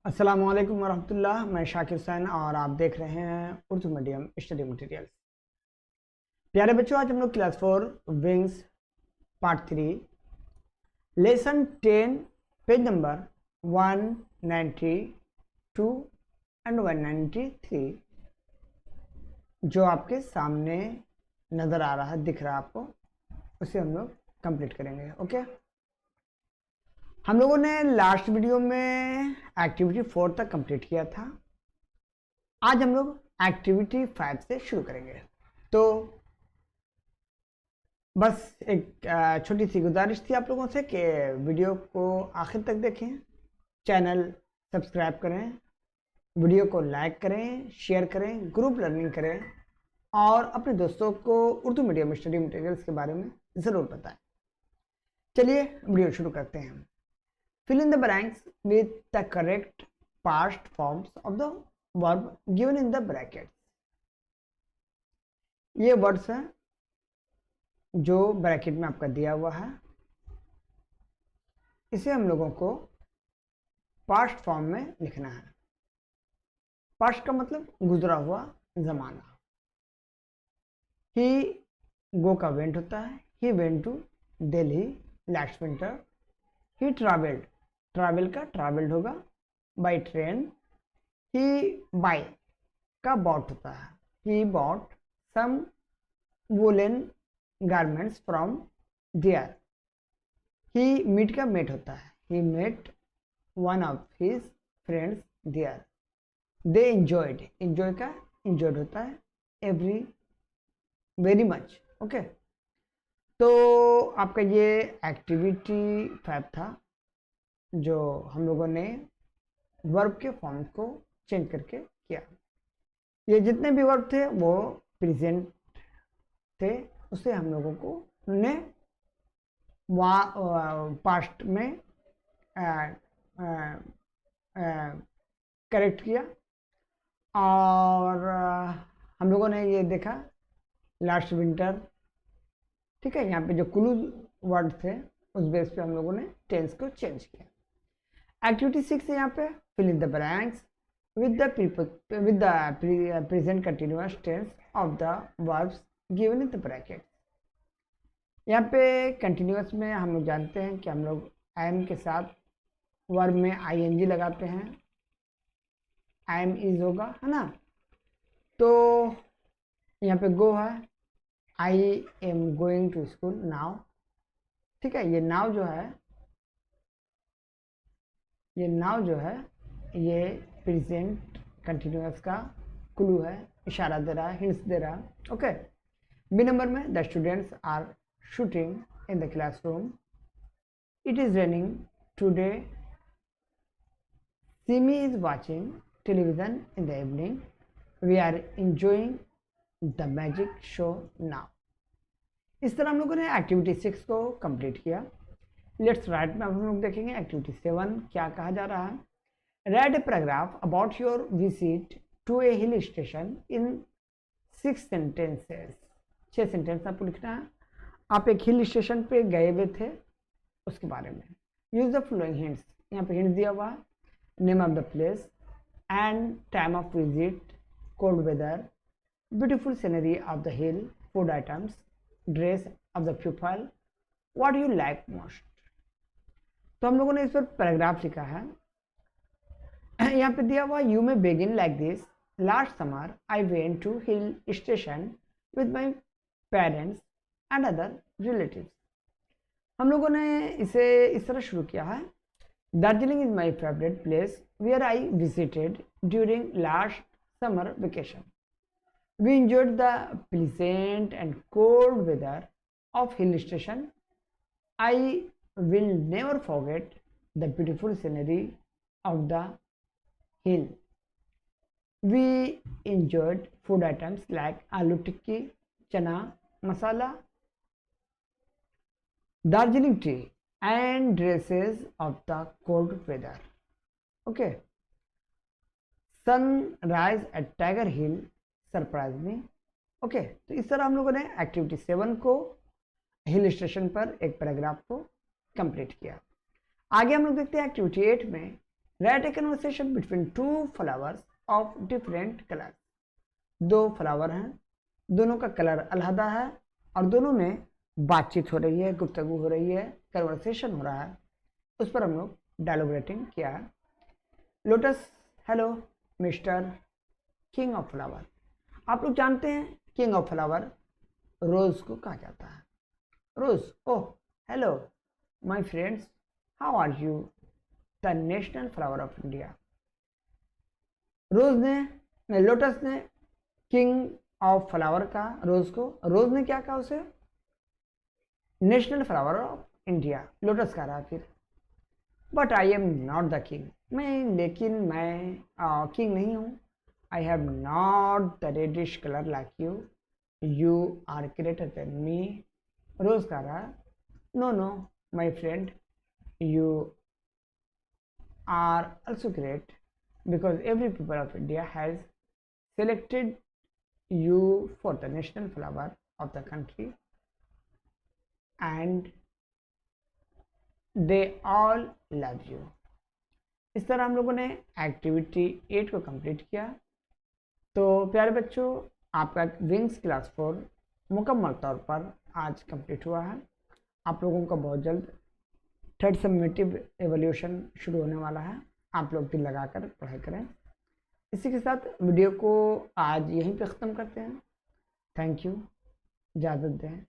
अस्सलामुअलैकुम वरहमतुल्लाह। मैं शाकिर हुसैन और आप देख रहे हैं उर्दू मीडियम स्टडी मटेरियल्स। प्यारे बच्चों, आज हम लोग class 4 wings part 3 lesson 10 page number 192 and 193 जो आपके सामने नज़र आ रहा है, दिख रहा है आपको, उसे हम लोग कंप्लीट करेंगे। ओके, हम लोगों ने लास्ट वीडियो में एक्टिविटी 4 तक कंप्लीट किया था। आज हम लोग एक्टिविटी 5 से शुरू करेंगे। तो बस एक छोटी सी गुजारिश थी आप लोगों से कि वीडियो को आखिर तक देखें, चैनल सब्सक्राइब करें, वीडियो को लाइक करें, शेयर करें, ग्रुप लर्निंग करें और अपने दोस्तों को उर्दू मीडियम स्टडी मटेरियल्स के बारे में ज़रूर बताएं। चलिए वीडियो शुरू करते हैं। Fill in the blanks with the correct past forms of the verb given in the brackets. ये वर्ड्स हैं जो ब्रैकेट में आपका दिया हुआ है, इसे हम लोगों को पास्ट फॉर्म में लिखना है। पास्ट का मतलब गुजरा हुआ जमाना। ही गो का वेंट होता है। He went to Delhi last winter. He travelled, travel का ट्रैवल्ड होगा बाय ट्रेन। ही बाय का बॉट होता है। He bought some woollen garments from there. He meet का मेट होता है। He met one of his friends there. They enjoyed, enjoy का enjoyed होता है एवरी वेरी मच। ओके, तो आपका ये एक्टिविटी 5 था जो हम लोगों ने वर्ब के फॉर्म को चेंज करके किया। ये जितने भी वर्ब थे वो प्रेजेंट थे, उसे हम लोगों को ने पास्ट में करेक्ट किया। और हम लोगों ने ये देखा लास्ट विंटर, ठीक है। यहाँ पे जो क्लू वर्ड थे उस बेस पे हम लोगों ने टेंस को चेंज किया। एक्टिविटी 6 है यहाँ पे fill in the blanks with the present continuous tense of the verbs given in the bracket. यहाँ पे कंटिन्यूअस में हम लोग जानते हैं कि हम लोग एम के साथ वर्ब में आईएनजी लगाते हैं। एम इज होगा, है ना। तो यहाँ पे गो है, I am going to school now, ठीक है। ये नाउ जो है, ये प्रेजेंट कंटिन्यूअस का क्लू है, इशारा दे रहा है, हिंट्स दे रहा है। ओके, बी नंबर में the students are shooting in the classroom. It is raining today. Simi is watching television in the evening. We are enjoying the magic show now. इस तरह हम लोगों ने एक्टिविटी 6 को कंप्लीट किया। लेट्स राइट में अब हम लोग देखेंगे एक्टिविटी 7 क्या कहा जा रहा है। Write a paragraph about your visit to a hill station in 6 sentences. 6 sentence आपको लिखना है। आप एक हिल स्टेशन पे गए हुए थे, उसके बारे में। Use the following hints. यहाँ पे हिंट दिया हुआ है, name of the place and time of visit, cold weather, beautiful scenery of the hill, food items, dress of the people, what you like most. तो हम लोगों ने इस पर पैराग्राफ लिखा है। यहाँ पे दिया हुआ you may begin like this. Last summer I went to hill station with my parents and other relatives. हम लोगों ने इसे इस तरह शुरू किया है। Darjeeling is my favourite place where I visited during last summer vacation. We enjoyed the pleasant and cold weather of hill station. I will never forget the beautiful scenery of the hill. We enjoyed food items like aloo tikki, chana masala, Darjeeling tea and dresses of the cold weather. Okay. Sunrise at Tiger Hill surprise में। Okay, तो इस तरह हम लोगों ने activity 7 को hill station पर एक पैराग्राफ को कंप्लीट किया। आगे हम लोग देखते हैं एक्टिविटी 8 में right A conversation between two flowers of different colour. दो फ्लावर हैं, दोनों का कलर अलहदा है और दोनों में बातचीत हो रही है, गुफ्तगू हो रही है, कन्वर्सेशन हो रहा है। उस पर हम लोग डायलॉग राइटिंग किया है। Lotus, hello mister king of flower. आप लोग जानते हैं किंग ऑफ फ्लावर रोज को कहा जाता है। Rose, oh hello my friends, how are you, the national flower of India. Rose ने, लोटस ने किंग ऑफ फ्लावर का रोज को, रोज ने क्या कहा उसे, national flower of India. Lotus कह रहा फिर, but I am not the king, लेकिन मैं किंग नहीं हूँ। I have not the reddish colour like you, you are greater than me. Rose कह रहा, no no my friend, you are also great because every people of India has selected you for the national flower of the country and they all love you। इस तरह हम लोगों ने activity 8 को complete किया। तो प्यारे बच्चों, आपका विंग्स क्लास 4 मुकम्मल तौर पर आज कंप्लीट हुआ है। आप लोगों का बहुत जल्द थर्ड समेटिव एवोल्यूशन शुरू होने वाला है। आप लोग दिल लगाकर पढ़ाई करें। इसी के साथ वीडियो को आज यहीं पे ख़त्म करते हैं। थैंक यू, इजाज़त दें।